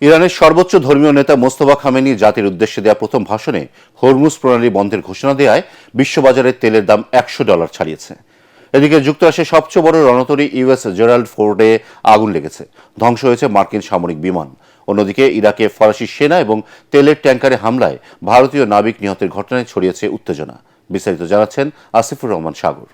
ইরানের সর্বোচ্চ ধর্মীয় নেতা মোস্তফা খামেনি জাতির উদ্দেশ্যে দেওয়া প্রথম ভাষণে হরমুজ প্রণালী বন্ধের ঘোষণা দেওয়ায় বিশ্ববাজারে তেলের দাম $100 ছাড়িয়েছে। এদিকে যুক্তরাষ্ট্রের সবচেয়ে বড় রণতরী ইউএস জেরাল্ড ফোর্ডে আগুন লেগেছে, ধ্বংস হয়েছে মার্কিন সামরিক বিমান। অন্যদিকে ইরাকে ফরাসি সেনা এবং তেলের ট্যাঙ্কারে হামলায় ভারতীয় নাবিক নিহতের ঘটনায় ছড়িয়েছে উত্তেজনা। বিস্তারিত জানাচ্ছেন আসিফুর রহমান সাগর।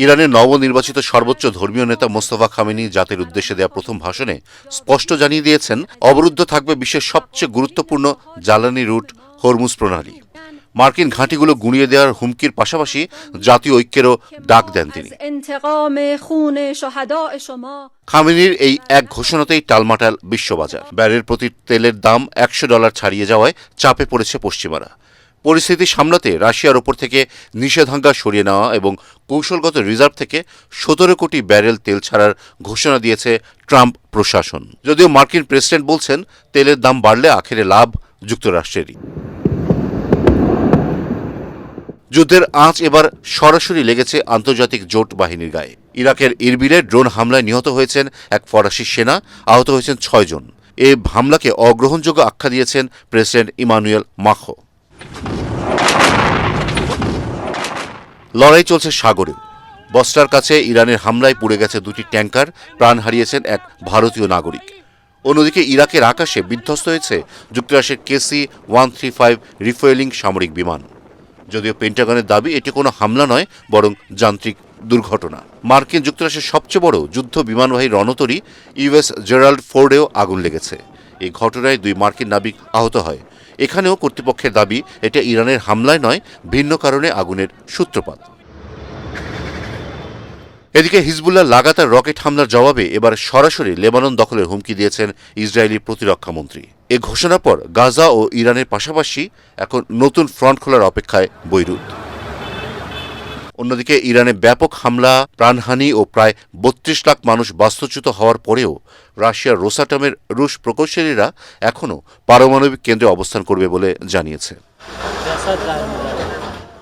ইরানের নবনির্বাচিত সর্বোচ্চ ধর্মীয় নেতা মোস্তফা খামেনি জাতির উদ্দেশ্যে দেওয়া প্রথম ভাষণে স্পষ্ট জানিয়ে দিয়েছেন, অবরুদ্ধ থাকবে বিশ্বের সবচেয়ে গুরুত্বপূর্ণ জ্বালানি রুট হরমুজ প্রণালী। মার্কিন ঘাঁটিগুলো গুঁড়িয়ে দেওয়ার হুমকির পাশাপাশি জাতীয় ঐক্যেরও ডাক দেন তিনি। খামেনির এই এক ঘোষণাতেই টালমাটাল বিশ্ববাজার। ব্যারেল প্রতি তেলের দাম $100 ছাড়িয়ে যাওয়ায় চাপে পড়েছে পশ্চিমারা। পরিস্থিতি সামলাতে রাশিয়ার ওপর থেকে নিষেধাজ্ঞা সরিয়ে নেওয়া এবং কৌশলগত রিজার্ভ থেকে 17 কোটি ব্যারেল তেল ছাড়ার ঘোষণা দিয়েছে ট্রাম্প প্রশাসন। যদিও মার্কিন প্রেসিডেন্ট বলছেন, তেলের দাম বাড়লে আখেরে লাভ যুক্তরাষ্ট্রেরই। যুদ্ধের আঁচ এবার সরাসরি লেগেছে আন্তর্জাতিক জোট বাহিনীর গায়ে। ইরাকের ইরবিলে ড্রোন হামলায় নিহত হয়েছেন এক ফরাসি সেনা, আহত হয়েছেন 6 জন। এ হামলাকে অগ্রহণযোগ্য আখ্যা দিয়েছেন প্রেসিডেন্ট ইমানুয়েল মাখো। লড়াই চলছে সাগরেও। বসরার কাছে ইরানের হামলায় পুড়ে গেছে 2টি ট্যাঙ্কার, প্রাণ হারিয়েছেন এক ভারতীয় নাগরিক। অন্যদিকে ইরাকের আকাশে বিধ্বস্ত হয়েছে যুক্তরাষ্ট্রের KC-135 রিফুয়েলিং সামরিক বিমান। যদিও পেন্টাগনের দাবি এটি কোনো হামলা নয়, বরং যান্ত্রিক দুর্ঘটনা। মার্কিন যুক্তরাষ্ট্রের সবচেয়ে বড় যুদ্ধ বিমানবাহী রণতরী ইউএস জেরাল্ড ফোর্ডেও আগুন লেগেছে। এই ঘটনায় 2 মার্কিন নাবিক আহত হয়। এখানেও কর্তৃপক্ষের দাবি এটা ইরানের হামলায় নয়, ভিন্ন কারণে আগুনের সূত্রপাত। এদিকে হিজবুল্লাহ লাগাতার রকেট হামলার জবাবে এবার সরাসরি লেবানন দখলের হুমকি দিয়েছেন ইসরায়েলি প্রতিরক্ষামন্ত্রী। এ ঘোষণার পর গাজা ও ইরানের পাশাপাশি এখন নতুন ফ্রন্ট খোলার অপেক্ষায় বৈরুত। অন্যদিকে ইরানে ব্যাপক হামলা, প্রাণহানি ও প্রায় 32 লাখ মানুষ বাস্তুচ্যুত হওয়ার পরেও রাশিয়ার রোসাটমের রুশ প্রকৌশলীরা এখনও পারমাণবিক কেন্দ্রে অবস্থান করবে বলে জানিয়েছে।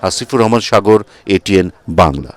আসিফুর রহমান সাগর, ATN বাংলা।